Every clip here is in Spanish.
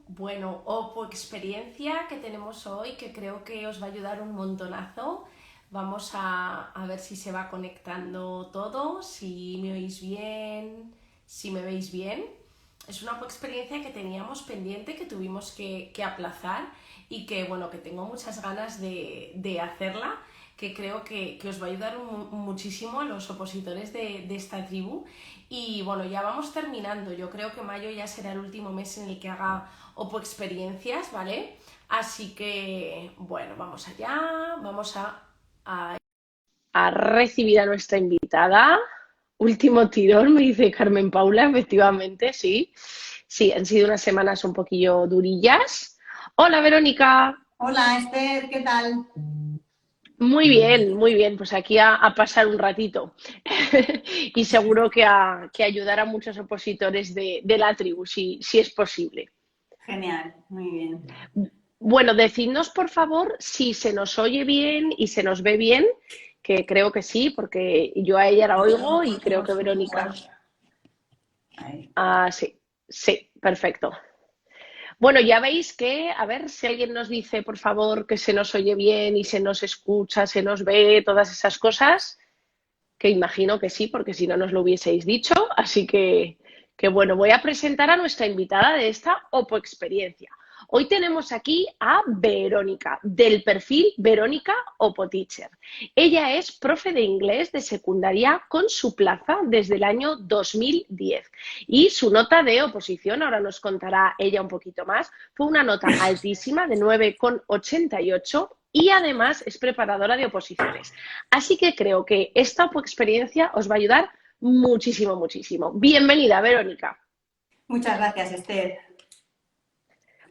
Bueno, Opo experiencia que tenemos hoy, que creo que os va a ayudar un montonazo. Vamos a ver si se va conectando todo, si me oís bien, si me veis bien. Es una experiencia que teníamos pendiente, que tuvimos que aplazar y que, bueno, que tengo muchas ganas de hacerla, que creo que os va a ayudar muchísimo a los opositores de esta tribu. Y bueno, ya vamos terminando. Yo creo que mayo ya será el último mes en el que haga Opo experiencias, ¿vale? Así que, bueno, vamos allá, a recibir a nuestra invitada. Último tirón, me dice Carmen Paula, efectivamente, sí. Sí, han sido unas semanas un poquillo durillas. Hola, Verónica. Hola Esther, ¿qué tal? Muy bien, pues aquí a pasar un ratito. Y seguro que ayudar a muchos opositores de la tribu, si es posible. Genial, muy bien. Bueno, decidnos por favor si se nos oye bien y se nos ve bien, que creo que sí, porque yo a ella la oigo y creo que Verónica. Ahí. Ah, sí, sí, perfecto. Bueno, ya veis que, a ver si alguien nos dice, por favor, que se nos oye bien y se nos escucha, se nos ve, todas esas cosas, que imagino que sí, porque si no nos lo hubieseis dicho. Así que bueno, voy a presentar a nuestra invitada de esta Opo Experiencia. Hoy tenemos aquí a Verónica, del perfil Verónica Opo Teacher. Ella es profe de inglés de secundaria con su plaza desde el año 2010 y su nota de oposición, ahora nos contará ella un poquito más, fue una nota altísima de 9,88 y además es preparadora de oposiciones. Así que creo que esta experiencia os va a ayudar muchísimo, muchísimo. Bienvenida, Verónica. Muchas gracias Esther.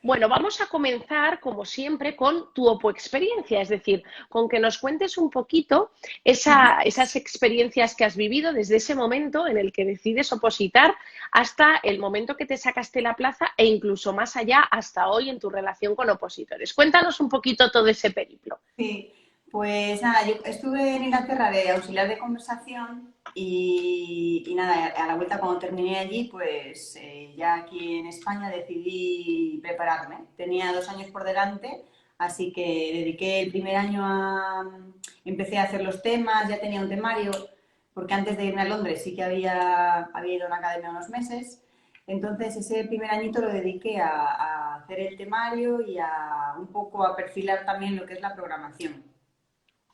Bueno, vamos a comenzar, como siempre, con tu OPO experiencia, es decir, con que nos cuentes un poquito esas experiencias que has vivido desde ese momento en el que decides opositar hasta el momento que te sacaste la plaza e incluso más allá hasta hoy en tu relación con opositores. Cuéntanos un poquito todo ese periplo. Sí, pues nada, yo estuve en Inglaterra de auxiliar de conversación y nada, a la vuelta cuando terminé allí, pues ya aquí en España decidí prepararme. Tenía 2 años por delante, así que dediqué el primer año empecé a hacer los temas, ya tenía un temario, porque antes de irme a Londres sí que había ido a una academia unos meses. Entonces ese primer añito lo dediqué a hacer el temario y a un poco a perfilar también lo que es la programación.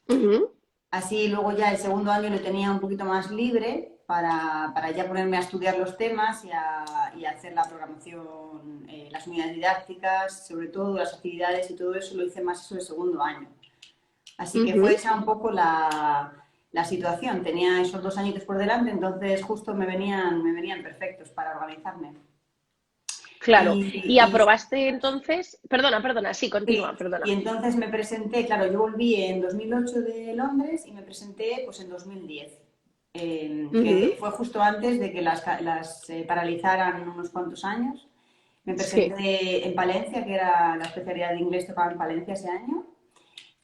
Uh -huh. Así luego ya el segundo año lo tenía un poquito más libre para ya ponerme a estudiar los temas y a hacer la programación, las unidades didácticas, sobre todo las actividades y todo eso lo hice más eso el segundo año. Así Uh que fue -huh. esa un poco la situación. Tenía esos 2 añitos por delante, entonces justo me venían perfectos para organizarme. Claro. ¿Y Y, aprobaste entonces? Perdona, sí, sí, continúa, y perdona. entonces me presenté, claro, yo volví en 2008 de Londres y me presenté pues en 2010, Uh -huh. que fue justo antes de que las paralizaran unos cuantos años. Me Sí. presenté en Palencia, que era la especialidad de inglés tocaba en Palencia ese año,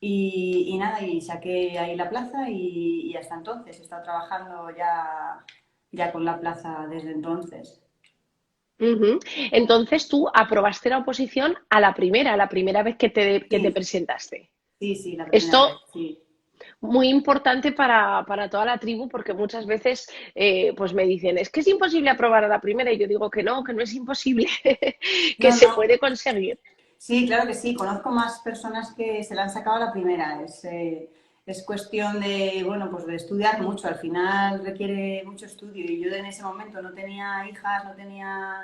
y nada, y saqué ahí la plaza y hasta entonces he estado trabajando ya con la plaza desde entonces. Ujú. Entonces tú aprobaste la oposición a la primera vez que te Sí, presentaste. sí, sí, la primera vez, Esto sí. muy importante para toda la tribu porque muchas veces pues me dicen, es que es imposible aprobar a la primera y yo digo que no es imposible, que No, se no, puede conseguir. sí, claro que sí. Conozco más personas que se la han sacado a la primera. Es cuestión de, bueno, pues de estudiar mucho. Al final requiere mucho estudio. Y yo en ese momento no tenía hijas,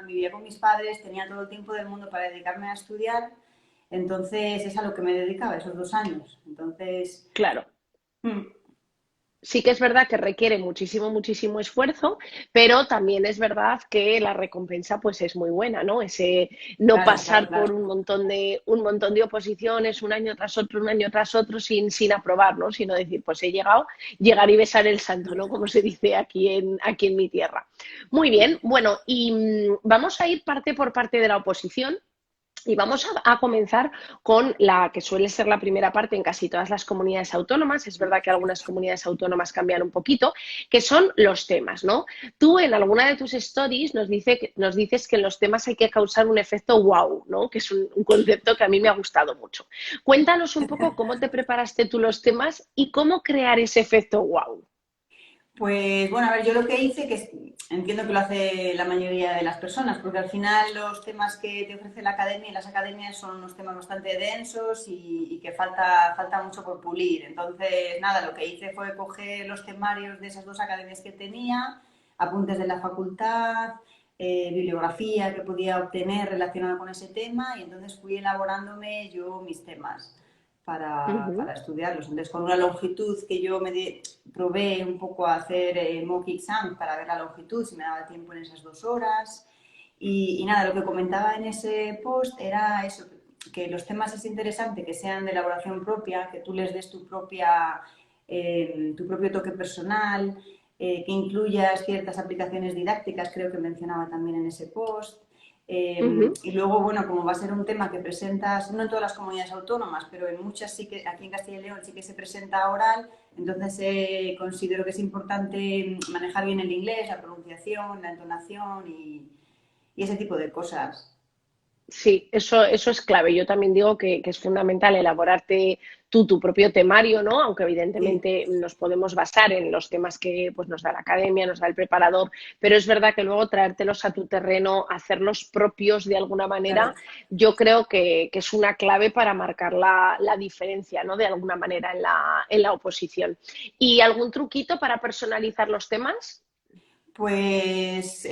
vivía con mis padres, tenía todo el tiempo del mundo para dedicarme a estudiar. Entonces es a lo que me dedicaba esos 2 años. Entonces, Claro. mm, Sí que es verdad que requiere muchísimo, muchísimo esfuerzo, pero también es verdad que la recompensa pues es muy buena, ¿no? Ese no claro, claro, pasar por claro. un montón de oposiciones, un año tras otro, sin aprobar, ¿no? Sino decir, pues he llegado, llegar y besar el santo, ¿no? Como se dice aquí en mi tierra. Muy bien, bueno, y vamos a ir parte por parte de la oposición. Y vamos a comenzar con la que suele ser la primera parte en casi todas las comunidades autónomas. Es verdad que algunas comunidades autónomas cambian un poquito, que son los temas, ¿no? Tú en alguna de tus stories nos dices que en los temas hay que causar un efecto wow, ¿no? Que es un concepto que a mí me ha gustado mucho. Cuéntanos un poco cómo te preparaste tú los temas y cómo crear ese efecto wow. Pues bueno, a ver, yo lo que hice, entiendo que lo hace la mayoría de las personas, porque al final los temas que te ofrece la academia y las academias son unos temas bastante densos y que falta mucho por pulir. Entonces, nada, lo que hice fue coger los temarios de esas dos academias que tenía, apuntes de la facultad, bibliografía que podía obtener relacionada con ese tema y entonces fui elaborándome yo mis temas para estudiarlos. Entonces, con una longitud que yo probé un poco a hacer mock exam para ver la longitud, si me daba tiempo en esas 2 horas. Y nada, lo que comentaba en ese post era eso, que los temas es interesante que sean de elaboración propia, que tú les des tu propio toque personal, que incluyas ciertas aplicaciones didácticas, creo que mencionaba también en ese post. Y luego, bueno, como va a ser un tema que presentas, no en todas las comunidades autónomas, pero en muchas sí que, aquí en Castilla y León sí que se presenta oral, entonces considero que es importante manejar bien el inglés, la pronunciación, la entonación y ese tipo de cosas. Sí, eso es clave. Yo también digo que es fundamental elaborarte tú tu propio temario, ¿no? Aunque Sí, evidentemente nos podemos basar en los temas que pues, nos da la academia, nos da el preparador, pero es verdad que luego traértelos a tu terreno, hacerlos propios de alguna claro. manera, yo creo que es una clave para marcar la diferencia, ¿no? De alguna manera en la oposición. ¿Y algún truquito para personalizar los temas? Pues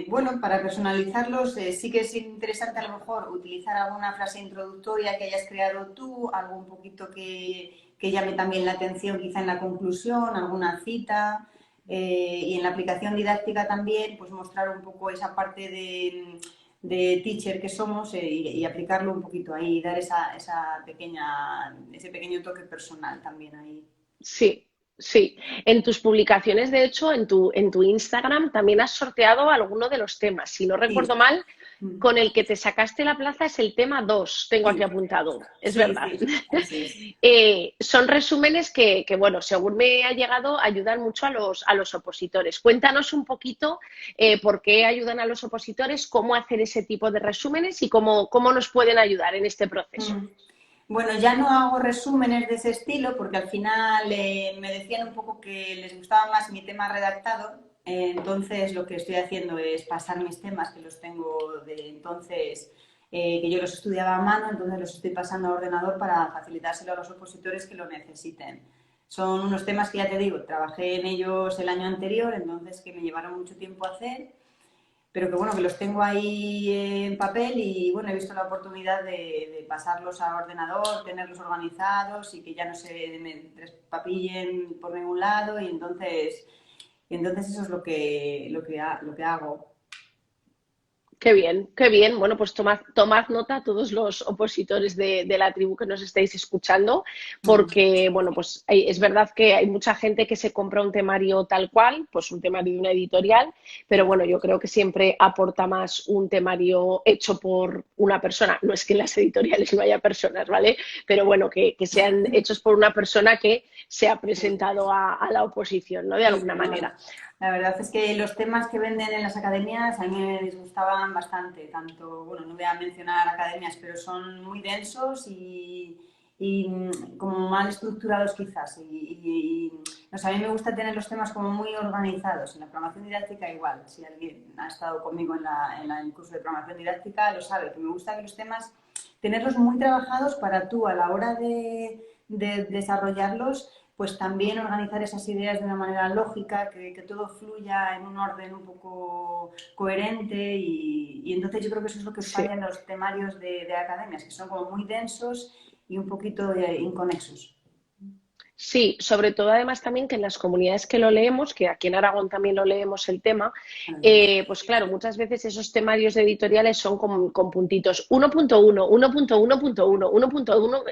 bueno, para personalizarlos sí que es interesante a lo mejor utilizar alguna frase introductoria que hayas creado tú, algo un poquito que llame también la atención quizá en la conclusión, alguna cita y en la aplicación didáctica también pues mostrar un poco esa parte de teacher que somos y aplicarlo un poquito ahí, dar ese pequeño toque personal también ahí. Sí, sí. En tus publicaciones, de hecho, en tu Instagram también has sorteado alguno de los temas. Si no recuerdo Sí, mal, mm, con el que te sacaste la plaza es el tema 2. Tengo aquí sí, apuntado. Es sí, verdad. sí, así es. Son resúmenes bueno, según me ha llegado, ayudan mucho a los opositores. Cuéntanos un poquito por qué ayudan a los opositores, cómo hacer ese tipo de resúmenes y cómo nos pueden ayudar en este proceso. Mm. Bueno, ya no hago resúmenes de ese estilo porque al final me decían un poco que les gustaba más mi tema redactado. Entonces lo que estoy haciendo es pasar mis temas que los tengo de entonces, que yo los estudiaba a mano, entonces los estoy pasando a ordenador para facilitárselo a los opositores que lo necesiten. Son unos temas que ya te digo, trabajé en ellos el año anterior, entonces que me llevaron mucho tiempo a hacer pero que bueno, que los tengo ahí en papel y bueno, he visto la oportunidad de pasarlos a ordenador, tenerlos organizados y que ya no se me despapillen por ningún lado y entonces eso es lo que hago. Qué bien, qué bien. Bueno, pues tomad nota todos los opositores de la tribu que nos estáis escuchando, porque, bueno, pues es verdad que hay mucha gente que se compra un temario tal cual, pues un temario de una editorial, pero bueno, yo creo que siempre aporta más un temario hecho por una persona. No es que en las editoriales no haya personas, ¿vale? Pero bueno, que sean hechos por una persona que se ha Sí, presentado a la oposición, ¿no? De sí, alguna no. manera. La verdad es que los temas que venden en las academias a mí me disgustaban bastante, tanto, bueno, no voy a mencionar academias, pero son muy densos y como mal estructurados quizás. O sea, a mí me gusta tener los temas como muy organizados. En la programación didáctica igual, si alguien ha estado conmigo en el curso de programación didáctica lo sabe, que me gusta que los temas, tenerlos muy trabajados para tú a la hora de desarrollarlos pues también organizar esas ideas de una manera lógica, que todo fluya en un orden un poco coherente y entonces yo creo que eso es lo que falla Sí. en los temarios de academias, que son como muy densos y un poquito inconexos. Sí, sobre todo además también que en las comunidades que lo leemos, que aquí en Aragón también lo leemos el tema, pues claro, muchas veces esos temarios editoriales son con puntitos 1.1, 1.1.1, 1.1.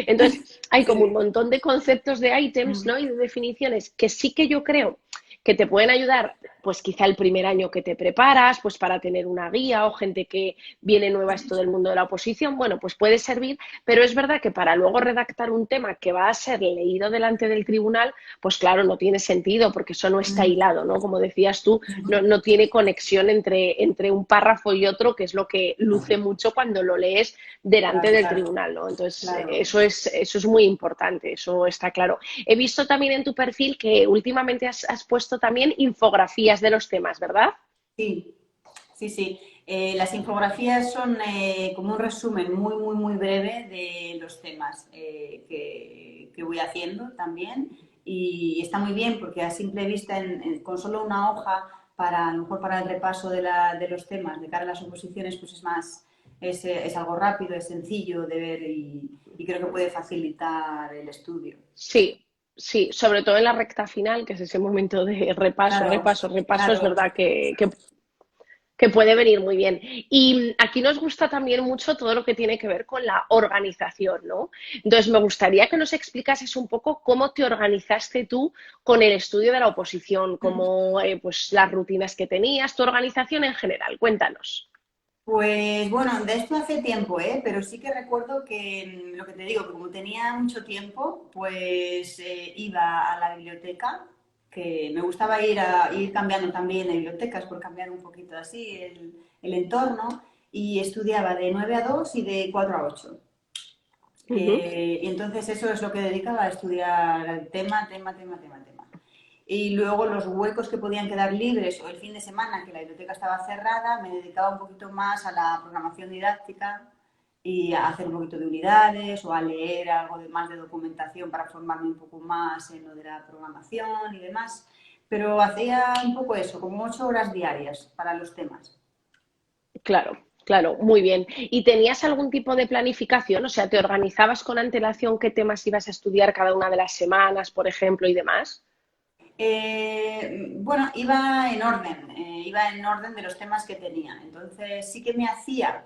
Entonces hay como un Sí. montón de conceptos de ítems, ¿no? Y de definiciones que sí que yo creo que te pueden ayudar pues quizá el primer año que te preparas, pues para tener una guía o gente que viene nueva a esto del mundo de la oposición, bueno, pues puede servir, pero es verdad que para luego redactar un tema que va a ser leído delante del tribunal, pues claro, no tiene sentido porque eso no está Mm, hilado, ¿no? Como decías tú, ujú. no tiene conexión entre un párrafo y otro, que es lo que luce mucho cuando lo lees delante Claro, del claro, tribunal, ¿no? Entonces, claro. eso es muy importante, eso está claro. He visto también en tu perfil que últimamente has puesto también infografías de los temas, ¿verdad? Sí, sí, sí. Las infografías son como un resumen muy, muy, muy breve de los temas que voy haciendo también. Y está muy bien porque a simple vista, con solo una hoja, a lo mejor para el repaso de los temas de cara a las oposiciones, pues es más, es algo rápido, es sencillo de ver y creo que puede facilitar el estudio. Sí, sí, sobre todo en la recta final, que es ese momento de repaso, Claro, repaso, repaso, es claro. verdad que puede venir muy bien. Y aquí nos gusta también mucho todo lo que tiene que ver con la organización, ¿no? Entonces, me gustaría que nos explicases un poco cómo te organizaste tú con el estudio de la oposición, cómo, pues, las rutinas que tenías, tu organización en general. Cuéntanos. Pues bueno, de esto hace tiempo, ¿eh? Pero sí que recuerdo que lo que te digo, que como tenía mucho tiempo, pues iba a la biblioteca, que me gustaba ir cambiando también de bibliotecas por cambiar un poquito así el entorno, y estudiaba de 9 a 2 y de 4 a 8. Ujú. Y entonces eso es lo que dedicaba a estudiar el tema. Y luego los huecos que podían quedar libres o el fin de semana que la biblioteca estaba cerrada, me dedicaba un poquito más a la programación didáctica y a hacer un poquito de unidades o a leer algo más de documentación para formarme un poco más en lo de la programación y demás. Pero hacía un poco eso, como 8 horas diarias para los temas. Claro, claro, muy bien. ¿Y tenías algún tipo de planificación? O sea, ¿te organizabas con antelación qué temas ibas a estudiar cada una de las semanas, por ejemplo, y demás? Bueno, iba en orden de los temas que tenía. Entonces sí que me hacía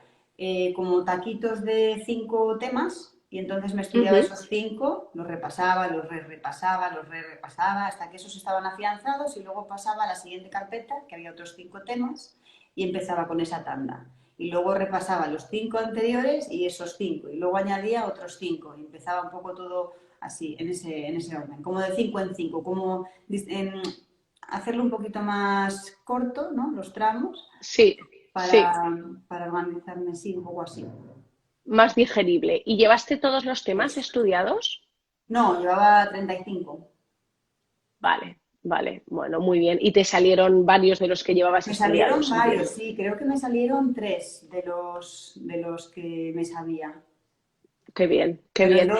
como taquitos de 5 temas y entonces me estudiaba Ujú. esos 5, los repasaba, los repasaba hasta que esos estaban afianzados y luego pasaba a la siguiente carpeta, que había otros 5 temas, y empezaba con esa tanda. Y luego repasaba los 5 anteriores y esos 5, y luego añadía otros 5 y empezaba un poco todo así, en ese orden, como de 5 en 5, como hacerlo un poquito más corto, ¿no? Los tramos, Sí, para, sí, para organizarme así, un poco así. más digerible. ¿Y llevaste todos los temas estudiados? No, llevaba 35. Vale, vale, bueno, muy bien. ¿Y te salieron varios de los que llevabas Me salieron estudiados? varios, Entiendo. sí, creo que me salieron 3 de los que me sabía. Qué bien, qué Pero bien. Y el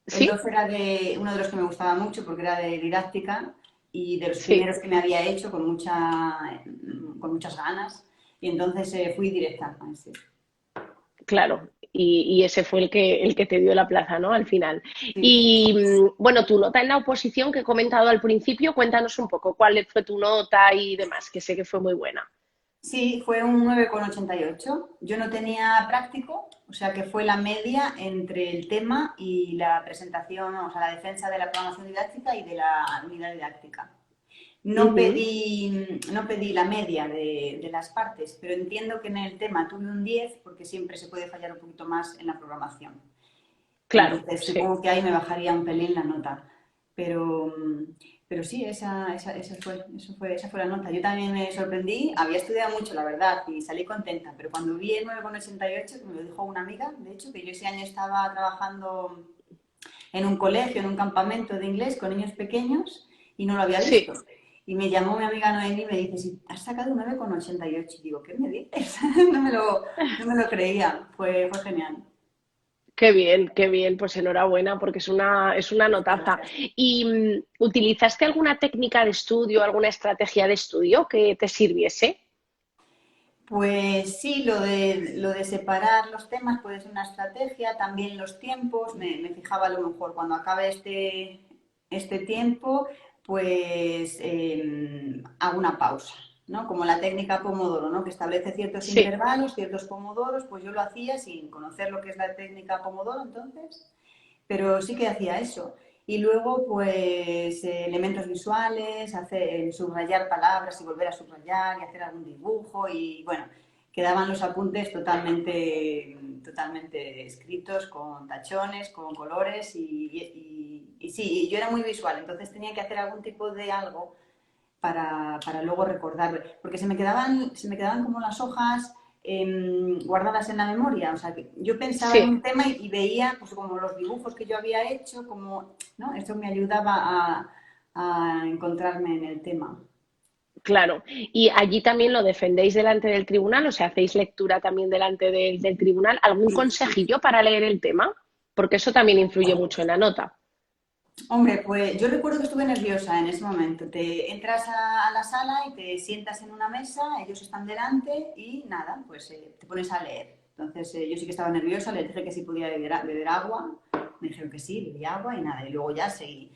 sí, 2 era de uno de los que me gustaba mucho porque era de didáctica y de los sí, primeros que me había hecho con muchas ganas. Y entonces fui directa a ese. claro. Y ese fue el que te dio la plaza, ¿no? Al final. Sí. Y bueno, tu nota en la oposición que he comentado al principio, cuéntanos un poco cuál fue tu nota y demás, que sé que fue muy buena. Sí, fue un 9,88. Yo no tenía práctico, o sea que fue la media entre el tema y la presentación, o sea, la defensa de la programación didáctica y de la unidad didáctica. Ujú. No pedí la media de las partes, pero entiendo que en el tema tuve un 10 porque siempre se puede fallar un poquito más en la programación. Claro, Entonces, sí. supongo que ahí me bajaría un pelín la nota. Pero, pero sí, esa fue la nota. Yo también me sorprendí, había estudiado mucho, la verdad, y salí contenta, pero cuando vi el 9,88, que me lo dijo una amiga, de hecho, que yo ese año estaba trabajando en un colegio, en un campamento de inglés con niños pequeños y no lo había visto. Sí, Y me llamó mi amiga Noemi y me dice, si has sacado un 9,88. Y digo, ¿qué me dices? no me lo creía. Fue genial. qué bien, pues enhorabuena, porque es una Muchas notaza. gracias. ¿Y utilizaste alguna técnica de estudio, alguna estrategia de estudio que te sirviese? Pues sí, lo de separar los temas puede ser una estrategia, también los tiempos, me fijaba a lo mejor cuando acabe este tiempo, pues hago una pausa, ¿no? Como la técnica Pomodoro, ¿no? Que establece ciertos Sí, intervalos, ciertos pomodoros, pues yo lo hacía sin conocer lo que es la técnica Pomodoro entonces, pero sí que hacía eso. Y luego, pues, elementos visuales, hacer, subrayar palabras y volver a subrayar y hacer algún dibujo y, bueno, quedaban los apuntes totalmente escritos con tachones, con colores y sí, yo era muy visual, entonces tenía que hacer algún tipo de algo para luego recordarlo, porque se me quedaban como las hojas guardadas en la memoria. O sea, que yo pensaba en Sí, un tema y veía pues, como los dibujos que yo había hecho, como, ¿no? Esto me ayudaba a encontrarme en el tema. claro. ¿Y allí también lo defendéis delante del tribunal? O sea, ¿hacéis lectura también delante del tribunal? ¿Algún consejillo para leer el tema? Porque eso también influye mucho en la nota. Hombre, pues yo recuerdo que estuve nerviosa en ese momento. Te entras a la sala y te sientas en una mesa, ellos están delante y nada, pues te pones a leer. Entonces yo sí que estaba nerviosa, les dije que sí podía beber agua, me dijeron que sí, bebí agua y nada, y luego ya seguí.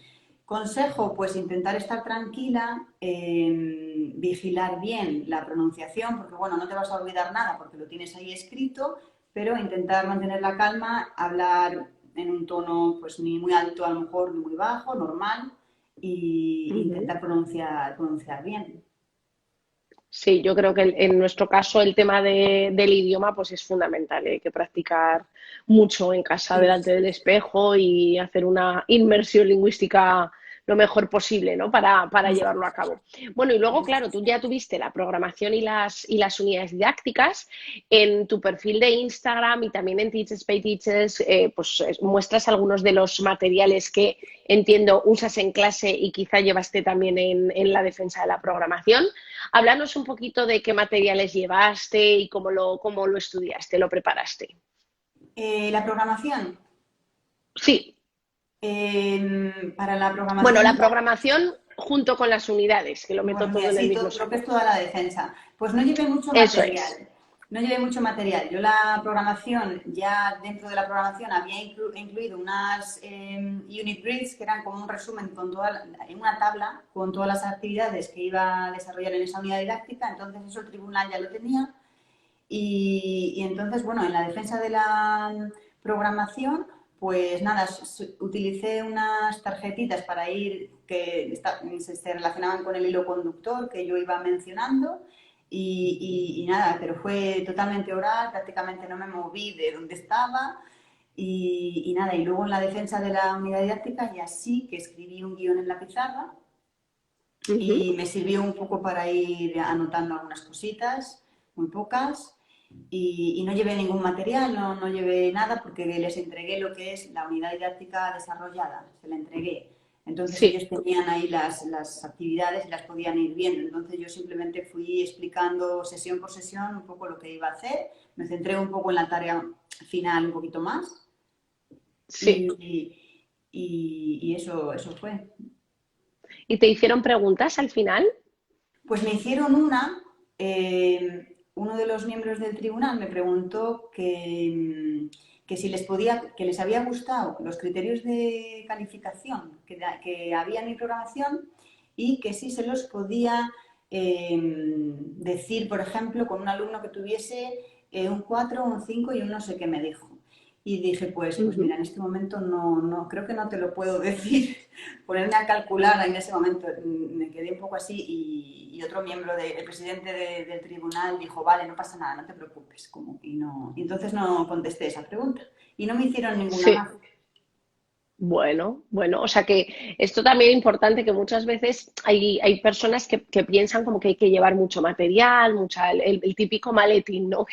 Consejo, pues intentar estar tranquila, vigilar bien la pronunciación, porque bueno, no te vas a olvidar nada porque lo tienes ahí escrito, pero intentar mantener la calma, hablar en un tono pues ni muy alto a lo mejor ni muy bajo, normal, y Ujú. intentar pronunciar bien. Sí, yo creo que en nuestro caso el tema del idioma pues es fundamental. Hay que practicar mucho en casa Sí, delante del espejo y hacer una inmersión lingüística lo mejor posible, ¿no? Para llevarlo a cabo. Bueno, y luego, claro, tú ya tuviste la programación y las unidades didácticas. En tu perfil de Instagram y también en Teachers Pay Teachers, pues muestras algunos de los materiales que entiendo usas en clase y quizá llevaste también en la defensa de la programación. Háblanos un poquito de qué materiales llevaste y cómo lo estudiaste, lo preparaste. La programación. Sí, Para la bueno, programación, la programación junto con las unidades, que lo meto bueno, todo mira, en el sí, mismo lo que saco. es toda la defensa. Pues no llevé mucho Eso material. es. No llevé mucho material. Yo la programación, ya dentro de la programación había incluido unas unit grids que eran como un resumen en una tabla con todas las actividades que iba a desarrollar en esa unidad didáctica. Entonces eso el tribunal ya lo tenía. Y entonces, bueno, en la defensa de la programación, pues nada, utilicé unas tarjetitas para ir se relacionaban con el hilo conductor que yo iba mencionando y nada, pero fue totalmente oral, prácticamente no me moví de donde estaba y nada, y luego en la defensa de la unidad didáctica ya sí que escribí un guión en la pizarra Ujú. y me sirvió un poco para ir anotando algunas cositas, muy pocas, y no llevé ningún material, no llevé nada porque les entregué lo que es la unidad didáctica desarrollada, se la entregué. Entonces ellos Sí, tenían ahí las actividades y las podían ir viendo. Entonces yo simplemente fui explicando sesión por sesión un poco lo que iba a hacer. Me centré un poco en la tarea final un poquito más sí. y eso fue. ¿Y te hicieron preguntas al final? Pues me hicieron uno de los miembros del tribunal me preguntó que si que les había gustado los criterios de calificación que había en mi programación y que si se los podía decir, por ejemplo, con un alumno que tuviese un 4 un 5 y un no sé qué me dijo. Y dije, pues mira, Ujú. en este momento no, creo que no te lo puedo decir. Ponerme a calcular en ese momento, me quedé un poco así y otro miembro, el presidente del tribunal dijo, vale, no pasa nada, no te preocupes. Y entonces no contesté esa pregunta y no me hicieron ninguna Sí. más. Bueno, bueno, o sea que esto también es importante que muchas veces hay personas que piensan como que hay que llevar mucho material, el típico maletín, ¿no?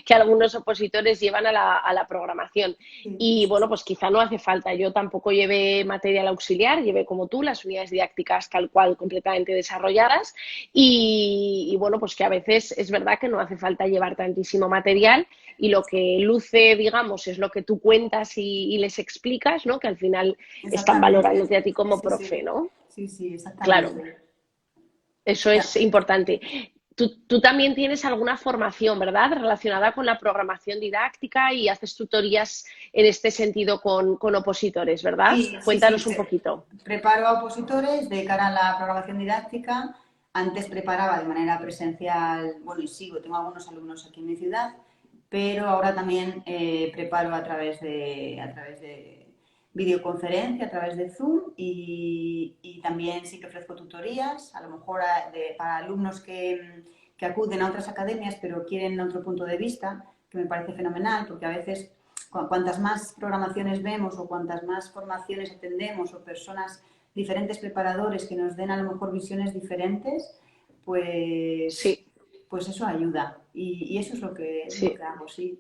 Que algunos opositores llevan a la programación. Sí, Y bueno, pues quizá no hace falta. Yo tampoco llevé material auxiliar, llevé como tú las unidades didácticas tal cual completamente desarrolladas. Y bueno, pues que a veces es verdad que no hace falta llevar tantísimo material y lo que luce, digamos, es lo que tú cuentas y les explicas, ¿no? Que al final están exactamente. valorándote a ti Sí, como sí, profe, sí, ¿no? sí, sí, Claro, exactamente. eso es importante. Tú también tienes alguna formación, ¿verdad? Relacionada con la programación didáctica y haces tutorías en este sentido con opositores, ¿verdad? Sí, sí, sí. Cuéntanos un poquito. Preparo a opositores de cara a la programación didáctica. Antes preparaba de manera presencial, bueno, y sigo, tengo algunos alumnos aquí en mi ciudad, pero ahora también preparo a través videoconferencia a través de Zoom y también sí que ofrezco tutorías, a lo mejor para alumnos que acuden a otras academias pero quieren otro punto de vista, que me parece fenomenal, porque a veces cuantas más programaciones vemos o cuantas más formaciones atendemos o personas, diferentes preparadores que nos den a lo mejor visiones diferentes, pues, Sí, pues eso ayuda. Y eso es lo sí. que hago, sí.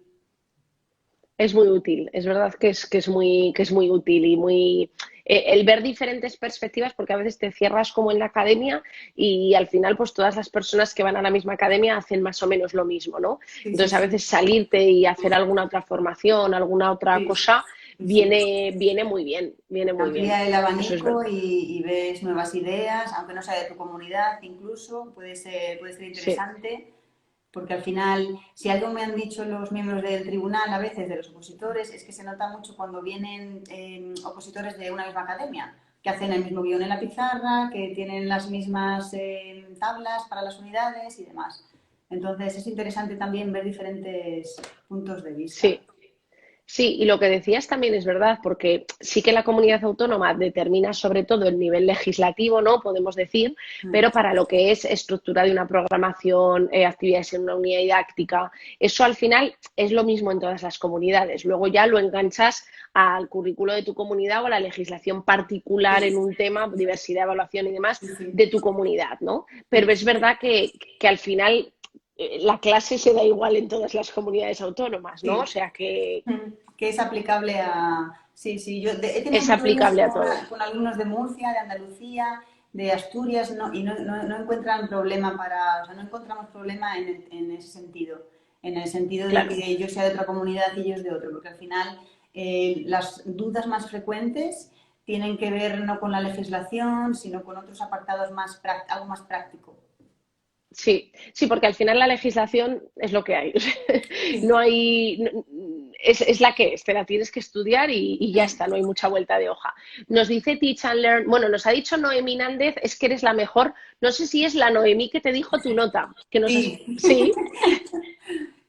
Es muy útil, es verdad que es muy útil y muy el ver diferentes perspectivas, porque a veces te cierras como en la academia y al final pues todas las personas que van a la misma academia hacen más o menos lo mismo, ¿no? Sí, sí, Entonces a sí. veces salirte y hacer alguna otra formación, alguna otra Sí, cosa, sí, sí. viene muy bien, viene muy bien. Amplía el Eso es abanico verdad. y ves nuevas ideas, aunque no sea de tu comunidad, incluso puede ser Sí, interesante, porque al final, si algo me han dicho los miembros del tribunal, a veces de los opositores, es que se nota mucho cuando vienen opositores de una misma academia, que hacen el mismo guión en la pizarra, que tienen las mismas tablas para las unidades y demás. Entonces, es interesante también ver diferentes puntos de vista. sí. Sí, y lo que decías también es verdad, porque sí que la comunidad autónoma determina sobre todo el nivel legislativo, ¿no? Podemos decir, Mm. pero para lo que es estructura de una programación, actividades en una unidad didáctica, eso al final es lo mismo en todas las comunidades. Luego ya lo enganchas al currículo de tu comunidad o a la legislación particular en Sí, un tema, diversidad, evaluación y demás, sí, sí. de tu comunidad, ¿no? Pero Mm. es verdad que al final la clase se da igual en todas las comunidades autónomas, ¿no? O Sí. sea que Que es aplicable a... Sí, sí, he tenido es muchos problemas aplicable a todo. con alumnos de Murcia, de Andalucía, de Asturias, y no encuentran problema para... O sea, no encontramos problema en ese sentido, en el sentido de Claro, que yo sea de otra comunidad y ellos de otro, porque al final las dudas más frecuentes tienen que ver no con la legislación, sino con otros apartados más, algo más práctico. sí, sí, porque al final la legislación es lo que hay. No Sí. hay, es la que es, te la tienes que estudiar y ya está, no hay mucha vuelta de hoja. Nos dice Teach and Learn, bueno, nos ha dicho Noemí Nández, es que eres la mejor. No sé si es la Noemí que te dijo tu nota, que nos has... Sí. Sí,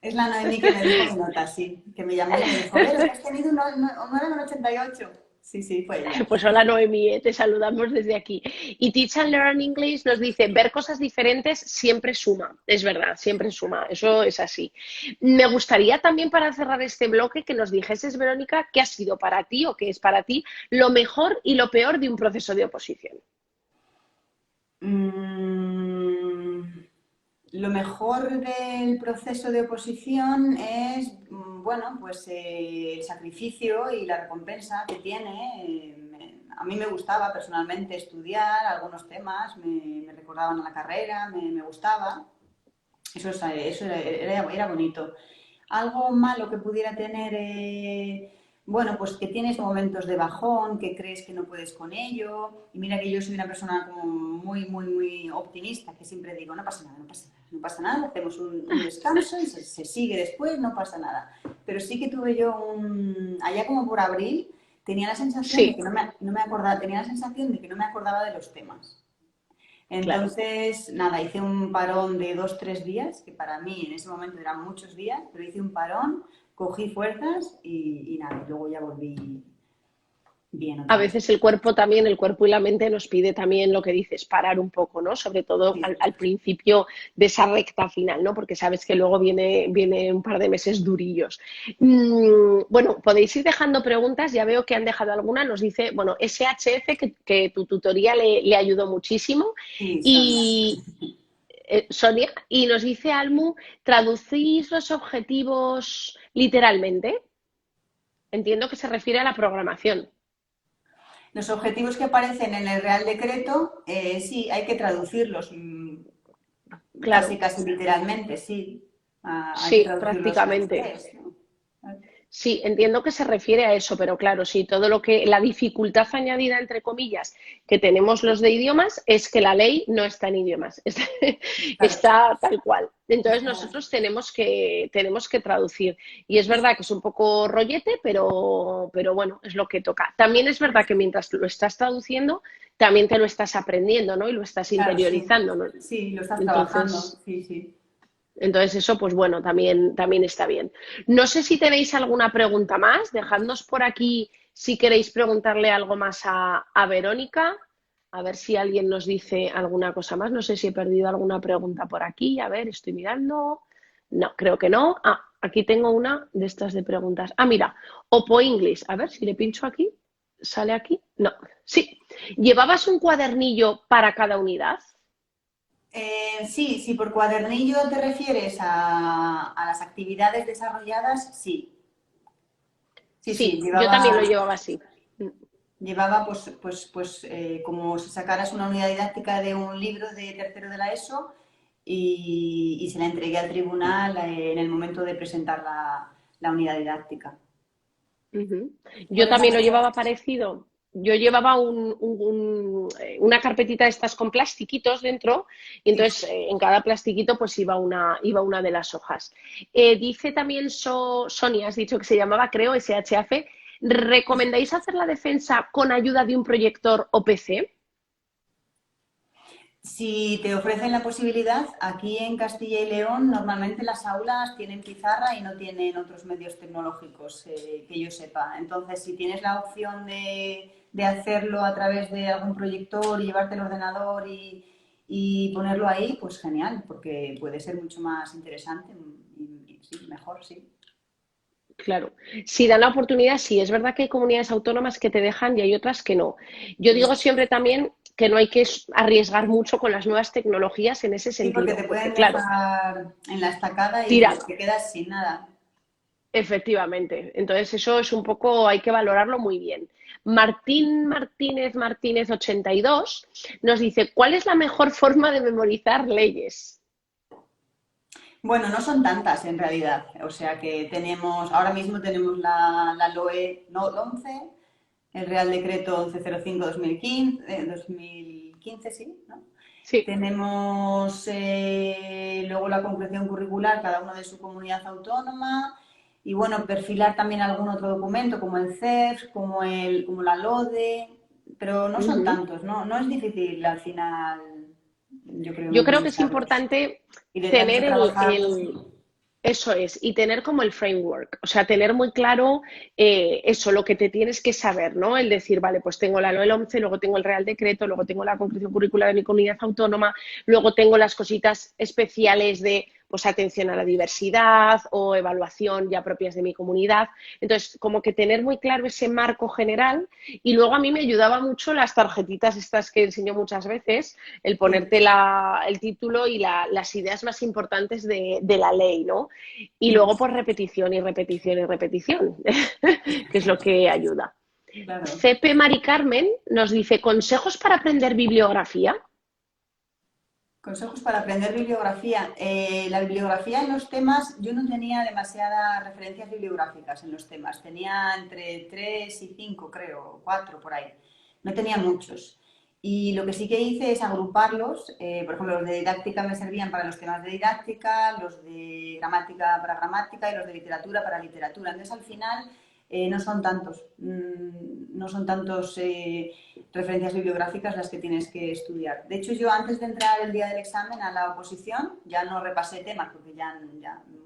Es la Noemí que me dijo mi nota, sí. Que me llamó y me dijo, Vero, que has tenido un 9,88. Sí, sí, fue ella. pues hola Noemí, te saludamos desde aquí. Y Teach and Learn English nos dice, ver cosas diferentes siempre suma, es verdad, siempre suma, eso es así. Me gustaría también para cerrar este bloque que nos dijeses, Verónica, qué ha sido para ti o qué es para ti lo mejor y lo peor de un proceso de oposición. Mm, lo mejor del proceso de oposición es, bueno, pues el sacrificio y la recompensa que tiene. A mí me gustaba personalmente estudiar algunos temas, me recordaban a la carrera, me gustaba. Eso era bonito. Algo malo que pudiera tener, bueno, pues que tienes momentos de bajón, que crees que no puedes con ello. Y mira que yo soy una persona como muy optimista, que siempre digo, no pasa nada, no pasa nada, no pasa nada, hacemos un descanso y se sigue después, no pasa nada. Pero sí que tuve yo allá como por abril, tenía la sensación de que Sí, no me acordaba, tenía la sensación de que no me acordaba de los temas. claro. Entonces, nada, hice un parón de 2, 3 días, que para mí en ese momento eran muchos días, pero hice un parón, cogí fuerzas y nada, y luego ya volví bien A otra vez. veces el cuerpo también, el cuerpo y la mente nos pide también lo que dices, parar un poco, ¿no? Sobre todo Sí. al principio de esa recta final, ¿no? Porque sabes que luego viene un par de meses durillos. Bueno, podéis ir dejando preguntas, ya veo que han dejado alguna, nos dice, bueno, SHF, que tu tutoría le ayudó muchísimo, Sí, Sonia. y Sonia, y nos dice Almu, ¿traducís los objetivos literalmente? Entiendo que se refiere a la programación. Los objetivos que aparecen en el Real Decreto, sí, hay que traducirlos, casi, Claro, casi literalmente, sí. Ah, hay que sí, traducirlos al prácticamente. inglés, ¿no? Sí, entiendo que se refiere a eso, pero claro, sí, todo lo que, la dificultad añadida, entre comillas, que tenemos los de idiomas es que la ley no está en idiomas, Claro, está tal cual. Entonces está- nosotros tenemos que traducir. Y es verdad que es un poco rollete, pero bueno, es lo que toca. También es verdad que mientras lo estás traduciendo, también te lo estás aprendiendo, ¿no? Y lo estás claro, sí. interiorizando, ¿no? Sí, lo estás trabajando, Entonces, sí, sí. entonces eso, pues bueno, también está bien. No sé si tenéis alguna pregunta más, dejadnos por aquí Si queréis preguntarle algo más a Verónica, a ver si alguien nos dice alguna cosa más. No sé si he perdido alguna pregunta por aquí. A ver, estoy mirando. No, creo que no. Ah, aquí tengo una de estas de preguntas. Ah, mira, Oppo English. A ver si le pincho aquí. ¿Sale aquí? No. Sí. ¿Llevabas un cuadernillo para cada unidad? Sí, si por cuadernillo te refieres a las actividades desarrolladas, sí. Sí, sí, Sí, yo también lo llevaba así. llevaba como si sacaras una unidad didáctica de un libro de tercero de la ESO y se la entregué al tribunal en el momento de presentar la unidad didáctica. Ujú. Yo ¿Puedes también lo hacer? llevaba parecido. Yo llevaba una carpetita de estas con plastiquitos dentro y Sí. entonces en cada plastiquito pues iba una de las hojas. Dice también Sonia, has dicho que se llamaba, creo, SHF. ¿Recomendáis hacer la defensa con ayuda de un proyector o PC? Si te ofrecen la posibilidad, aquí en Castilla y León normalmente las aulas tienen pizarra y no tienen otros medios tecnológicos que yo sepa. Entonces, si tienes la opción de hacerlo a través de algún proyector y llevarte el ordenador y ponerlo ahí, pues genial, porque puede ser mucho más interesante y sí, mejor, sí. Claro, si dan la oportunidad, sí, es verdad que hay comunidades autónomas que te dejan y hay otras que no. Yo digo siempre también que no hay que arriesgar mucho con las nuevas tecnologías en ese Sí, porque sentido, te porque pueden claro, dejar en la estacada y tira, te quedas sin nada. efectivamente. Entonces eso es un poco, hay que valorarlo muy bien. Martín Martínez 82 nos dice, ¿cuál es la mejor forma de memorizar leyes? Bueno, no son tantas en realidad. O sea que ahora mismo tenemos la LOE no, 11, el Real Decreto 1105-2015, 2015, sí, ¿no? Sí. Tenemos luego la concreción curricular, cada uno de su comunidad autónoma, y bueno, perfilar también algún otro documento como el CEF, como la LODE, pero no son Ujú. tantos, ¿no? No es difícil al final, yo creo, Yo creo que es memorizarlos. importante Y de tanto tener trabajar, pues sí. eso es, y tener como el framework, o sea, tener muy claro eso, lo que te tienes que saber, ¿no? El decir, vale, pues tengo la LOE 11, luego tengo el Real Decreto, luego tengo la concreción curricular de mi comunidad autónoma, luego tengo las cositas especiales de, pues, atención a la diversidad o evaluación ya propias de mi comunidad. Entonces, como que tener muy claro ese marco general y luego a mí me ayudaba mucho las tarjetitas estas que enseño muchas veces, el ponerte el título y las ideas más importantes de la ley, ¿no? Y luego, pues repetición y repetición y repetición, que es lo que ayuda. Claro. CP Mari Carmen nos dice consejos para aprender bibliografía. Consejos para aprender bibliografía. La bibliografía en los temas, yo no tenía demasiadas referencias bibliográficas en los temas. Tenía entre 3 y 5, creo, 4 por ahí. No tenía muchos. Y lo que sí que hice es agruparlos. Por ejemplo, los de didáctica me servían para los temas de didáctica, los de gramática para gramática y los de literatura para literatura. Entonces, al final, no son tantos referencias bibliográficas las que tienes que estudiar. De hecho, yo antes de entrar el día del examen a la oposición ya no repasé temas porque ya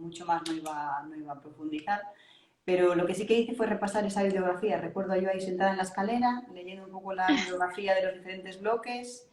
mucho más no iba a profundizar. Pero lo que sí que hice fue repasar esa bibliografía. Recuerdo yo ahí sentada en la escalera, leyendo un poco la bibliografía de los diferentes bloques.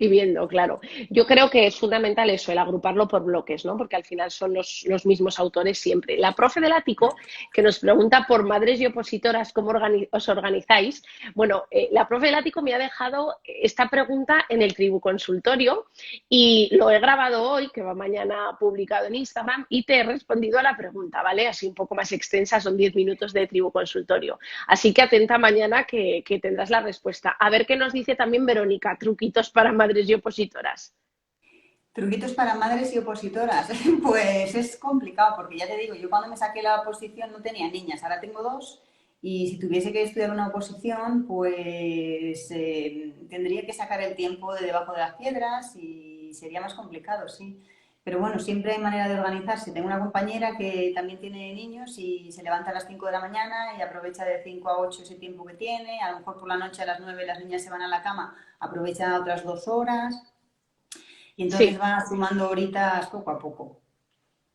Y viendo, claro. Yo creo que es fundamental eso, el agruparlo por bloques, ¿no? Porque al final son los mismos autores siempre. La profe del ático, que nos pregunta por madres y opositoras cómo os organizáis. Bueno, la profe del ático me ha dejado esta pregunta en el Tribu Consultorio y lo he grabado hoy, que va mañana publicado en Instagram, y te he respondido a la pregunta, ¿vale? Así un poco más extensa, son 10 minutos de Tribu Consultorio. Así que atenta mañana que tendrás la respuesta. A ver qué nos dice también Verónica, truquitos para madres y opositoras. Truquitos para madres y opositoras. Pues es complicado, porque ya te digo, yo cuando me saqué la oposición no tenía niñas, ahora tengo dos, y si tuviese que estudiar una oposición, pues tendría que sacar el tiempo de debajo de las piedras y sería más complicado, sí. Pero bueno, siempre hay manera de organizarse. Tengo una compañera que también tiene niños y se levanta a las 5 de la mañana y aprovecha de 5 a 8 ese tiempo que tiene. A lo mejor por la noche a las 9 las niñas se van a la cama, aprovecha otras 2 horas y entonces Sí, va sumando horitas poco a poco.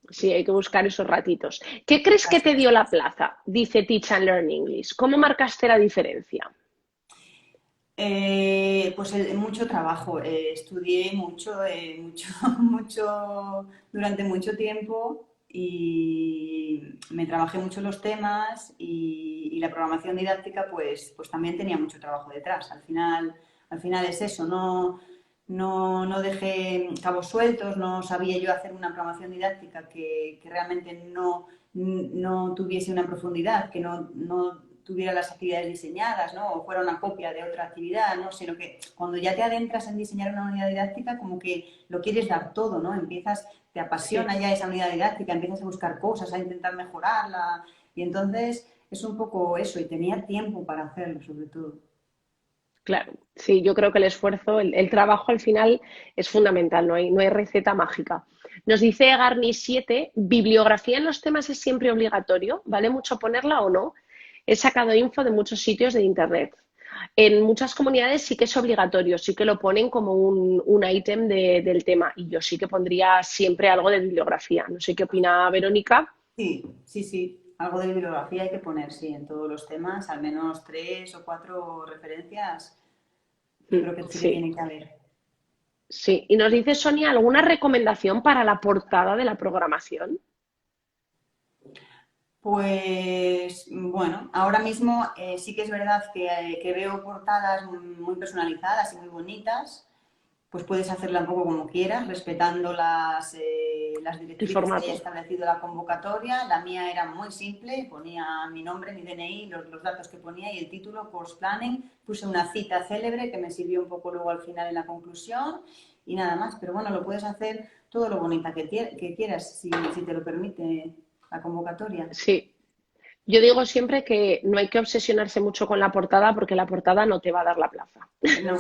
Sí, hay que buscar esos ratitos. ¿Qué crees que Así te es. dio la plaza? Dice Teach and Learn English. ¿Cómo marcaste la diferencia? Pues mucho trabajo. Estudié mucho, mucho, durante mucho tiempo y me trabajé mucho los temas y la programación didáctica pues también tenía mucho trabajo detrás. Al final es eso, no dejé cabos sueltos, no sabía yo hacer una programación didáctica que realmente no tuviese una profundidad, que no tuviera las actividades diseñadas, ¿no? O fuera una copia de otra actividad, ¿no? Sino que cuando ya te adentras en diseñar una unidad didáctica, como que lo quieres dar todo, ¿no? Te Sí, apasiona ya esa unidad didáctica, empiezas a buscar cosas, a intentar mejorarla, y entonces es un poco eso, y tenía tiempo para hacerlo, sobre todo. claro. Sí, yo creo que el esfuerzo, el trabajo al final es fundamental, no hay receta mágica. Nos dice Garni 7, bibliografía en los temas es siempre obligatorio, ¿vale mucho ponerla o no? He sacado info de muchos sitios de internet. En muchas comunidades sí que es obligatorio, sí que lo ponen como un ítem del tema y yo sí que pondría siempre algo de bibliografía. No sé qué opina Verónica. Sí, sí, sí. Algo de bibliografía hay que poner, sí, en todos los temas, al menos 3 o 4 referencias, yo creo que sí que Sí, tiene que haber. sí. Y nos dice Sonia, ¿alguna recomendación para la portada de la programación? Pues bueno, ahora mismo sí que es verdad que veo portadas muy personalizadas y muy bonitas. Pues puedes hacerla un poco como quieras, respetando las El directrices que haya formato. establecido la convocatoria. La mía era muy simple, ponía mi nombre, mi DNI, los datos que ponía y el título, Course Planning. Puse una cita célebre que me sirvió un poco luego al final en la conclusión y nada más. Pero bueno, lo puedes hacer todo lo bonita que quieras, si te lo permite la convocatoria. Sí. Yo digo siempre que no hay que obsesionarse mucho con la portada porque la portada no te va a dar la plaza. No.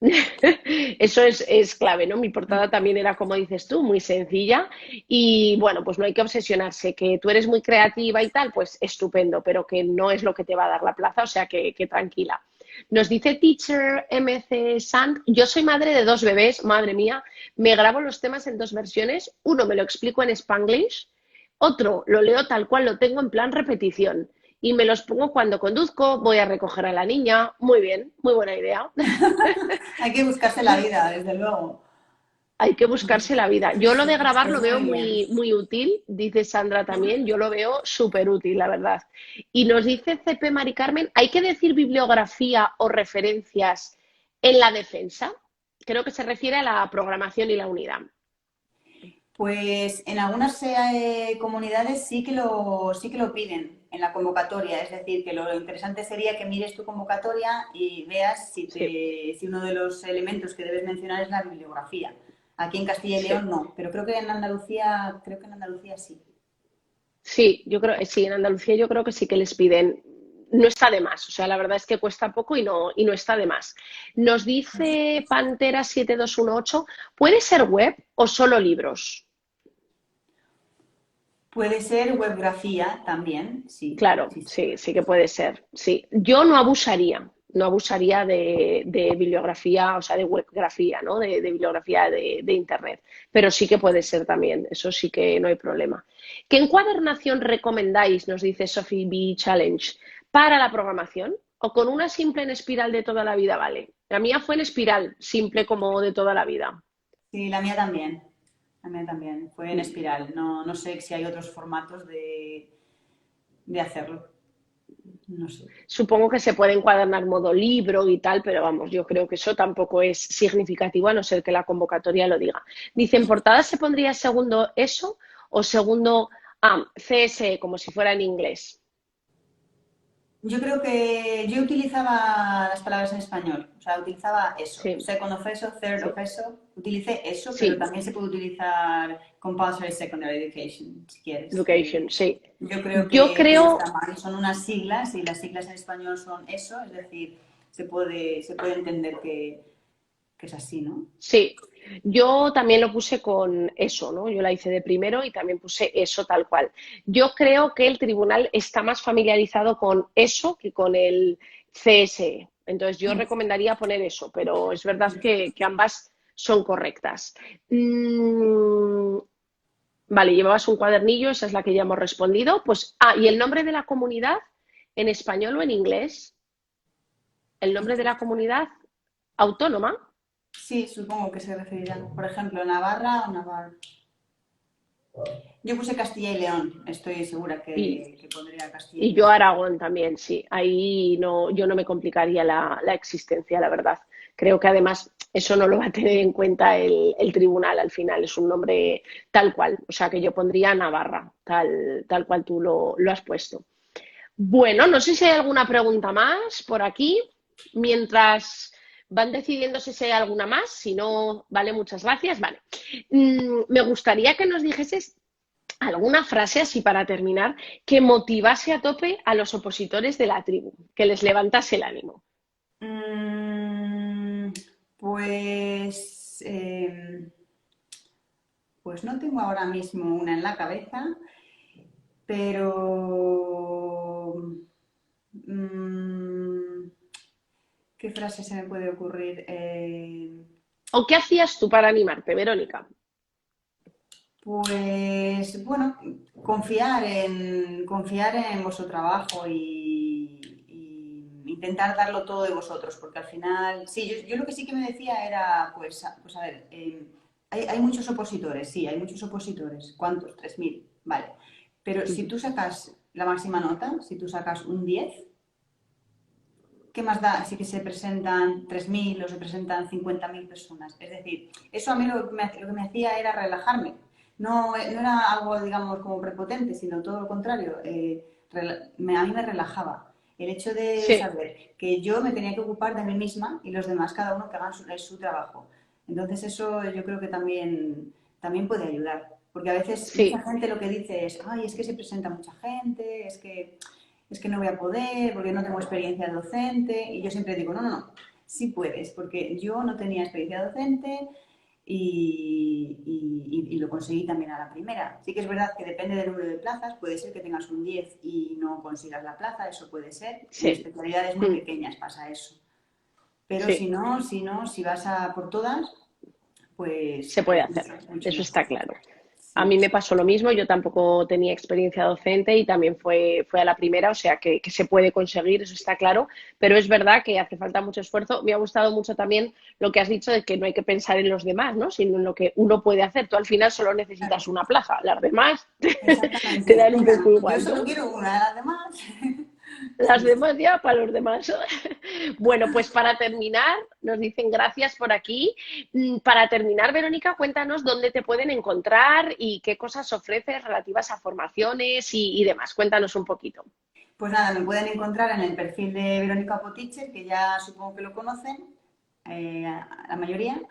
Eso es clave, ¿no? Mi portada también era, como dices tú, muy sencilla y bueno, pues no hay que obsesionarse, que tú eres muy creativa y tal, pues estupendo, pero que no es lo que te va a dar la plaza, o sea que tranquila. Nos dice Teacher MC Sant, yo soy madre de 2 bebés, madre mía, me grabo los temas en 2 versiones, uno me lo explico en Spanglish, otro lo leo tal cual lo tengo en plan repetición y me los pongo cuando conduzco, voy a recoger a la niña, muy bien, muy buena idea. Hay que buscarse la vida, desde luego. Hay que buscarse la vida. Yo lo de grabar lo Pues veo muy bien. muy, muy útil, dice Sandra también, yo lo veo súper útil, la verdad. Y nos dice CP Mari Carmen, ¿hay que decir bibliografía o referencias en la defensa? Creo que se refiere a la programación y la unidad. Pues en algunas comunidades sí que lo piden en la convocatoria. Es decir, que lo interesante sería que mires tu convocatoria y veas Sí, si uno de los elementos que debes mencionar es la bibliografía. Aquí en Castilla y sí. León no, pero creo que en Andalucía sí. Sí, yo creo, sí, en Andalucía yo creo que sí que les piden. No está de más, o sea, la verdad es que cuesta poco y no está de más. Nos dice Pantera 7218, ¿puede ser web o solo libros? Puede ser webgrafía también, sí, Claro, sí, sí. sí, sí que puede ser. Sí, yo no abusaría de bibliografía, o sea, de webgrafía, ¿no? De bibliografía de Internet, pero sí que puede ser también, eso sí que no hay problema. ¿Qué encuadernación recomendáis, nos dice Sophie B. Challenge, para la programación? ¿O con una simple en espiral de toda la vida vale? La mía fue en espiral, simple como de toda la vida. Sí, la mía también. La mía también. Fue en Mm. espiral. No sé si hay otros formatos de hacerlo. No sé. Supongo que se puede encuadernar modo libro y tal, pero vamos, yo creo que eso tampoco es significativo a no ser que la convocatoria lo diga. Dicen, ¿portada se pondría segundo eso o segundo CS, como si fuera en inglés? Yo creo que yo utilizaba las palabras en español, o sea, utilizaba eso, Sí, second of eso, third of sí, eso, utilicé eso, pero sí, también se puede utilizar compulsory secondary education, si quieres. education, sí. Yo creo Yo que no creo, está mal, son unas siglas y las siglas en español son eso, es decir, se puede entender que es así, ¿no? sí, yo también lo puse con eso, ¿no? Yo la hice de primero y también puse eso tal cual. Yo creo que el tribunal está más familiarizado con eso que con el CSE. Entonces yo recomendaría poner eso, pero es verdad que ambas son correctas. Mm, Vale, llevabas un cuadernillo, esa es la que ya hemos respondido. Pues, ¿y el nombre de la comunidad en español o en inglés? ¿El nombre de la comunidad autónoma? Sí, supongo que se referirán. Por ejemplo, Navarra o Navarra. Yo puse Castilla y León. Estoy segura Y, que pondría Castilla y y yo León. Aragón también, sí. Ahí no, yo no me complicaría la existencia, la verdad. Creo que además eso no lo va a tener en cuenta el tribunal al final, es un nombre tal cual. O sea que yo pondría Navarra, tal cual tú lo has puesto. Bueno, no sé si hay alguna pregunta más por aquí. Mientras van decidiéndose si hay alguna más, si no, vale, muchas gracias. Vale. Me gustaría que nos dijeses alguna frase así para terminar que motivase a tope a los opositores de la tribu, que les levantase el ánimo. Mm, pues, pues no tengo ahora mismo una en la cabeza, pero mm, ¿qué frase se me puede ocurrir? ¿O qué hacías tú para animarte, Verónica? Pues bueno, confiar en vuestro trabajo y intentar darlo todo de vosotros, porque al final, sí, yo lo que sí que me decía era, pues a ver, hay muchos opositores, sí, hay muchos opositores. ¿Cuántos? 3.000, vale. Pero si tú sacas la máxima nota, si tú sacas un 10, ¿qué más da si que se presentan 3.000 o se presentan 50.000 personas? Es decir, eso a mí lo que me hacía era relajarme. No, no era algo, digamos, como prepotente, sino todo lo contrario. A mí me relajaba. El hecho de Sí, saber que yo me tenía que ocupar de mí misma y los demás, cada uno que hagan su trabajo. Entonces eso yo creo que también puede ayudar. Porque a veces mucha sí, gente lo que dice es, ay, es que se presenta mucha gente, es que no voy a poder porque no tengo experiencia docente. Y yo siempre digo, no, no, no, sí puedes, porque yo no tenía experiencia docente y lo conseguí también a la primera. Sí que es verdad que depende del número de plazas, puede ser que tengas un 10 y no consigas la plaza, eso puede ser. En sí, especialidades muy pequeñas pasa eso. Pero sí, si vas a por todas, se puede pues hacer, mucho, mucho eso mejor. está claro. A Sí, mí me pasó lo mismo, yo tampoco tenía experiencia docente y también fue a la primera, o sea que se puede conseguir, eso está claro, pero es verdad que hace falta mucho esfuerzo. Me ha gustado mucho también lo que has dicho de que no hay que pensar en los demás, ¿no? Sino en lo que uno puede hacer. Tú al final solo necesitas claro, una plaza, las demás te exactamente. dan un poco Una, yo igual, solo ¿no? quiero una, las demás. Las Sí, sí. demás ya para los demás. Bueno, pues para terminar, nos dicen gracias por aquí. Para terminar, Verónica, cuéntanos dónde te pueden encontrar y qué cosas ofreces relativas a formaciones y demás. Cuéntanos un poquito. Pues nada, me pueden encontrar en el perfil de Verónica Poticher, que ya supongo que lo conocen, la mayoría.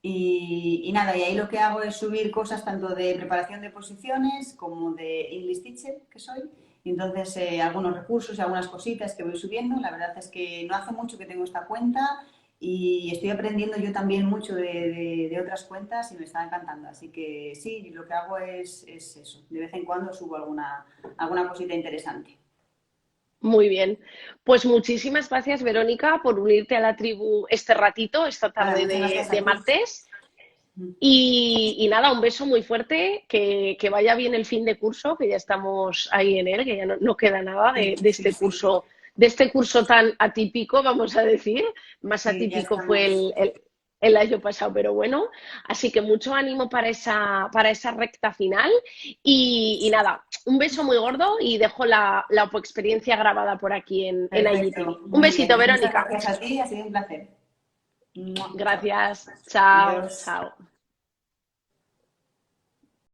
Y nada, y ahí lo que hago es subir cosas tanto de preparación de posiciones como de English Teacher, que soy. Y entonces, algunos recursos y algunas cositas que voy subiendo. La verdad es que no hace mucho que tengo esta cuenta y estoy aprendiendo yo también mucho de otras cuentas y me está encantando. Así que sí, lo que hago es eso. De vez en cuando subo alguna cosita interesante. Muy bien. Pues muchísimas gracias, Verónica, por unirte a la tribu este ratito, esta Nada, tarde muchas gracias de a ti. martes. Y nada, un beso muy fuerte, que vaya bien el fin de curso, que ya estamos ahí en él, que ya no queda nada Sí, sí, sí, de este curso tan atípico, vamos a decir. Más sí, ya atípico fue estamos. el año pasado, pero bueno. Así que mucho ánimo para esa recta final. Y nada, un beso muy gordo y dejo la experiencia grabada por aquí en IGTV. Perfecto, Un muy bien. besito, Pues muchas Verónica. gracias a ti, ha sido un placer. Muchas Gracias. gracias. Chao, Adiós. chao.